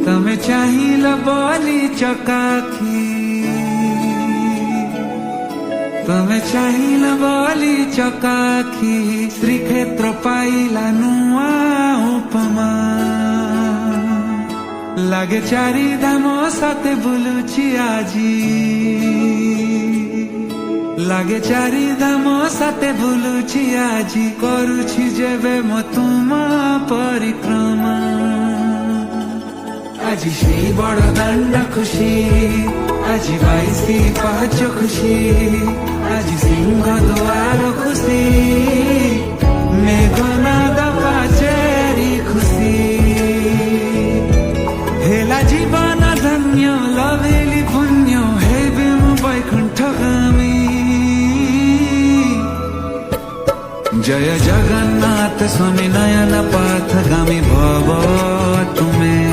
तमे चाहिल बोली चकाखी तमे चाहिल बोली चकाखी श्रीक्षेत्र पाइला नुआ उपमा लागे चारि धाम साथे बुलुची आजी लागे चारि धाम साथे बुलुची आजी करुछि जेबे म तुमा परिक्रमा আজি সেই বড় দান্ড খুশি আজি বাইশি পাঁচ খুশি আজি সিংহ দুয়ার খুশি মেঘনাদ পাচেরি খুশি হেলা জীবন ধন্য লভেলি পুণ্য হেবে মু বৈকুণ্ঠগামী জয় জগন্নাথ স্বামী নয়ন পথগামী ভব তুমে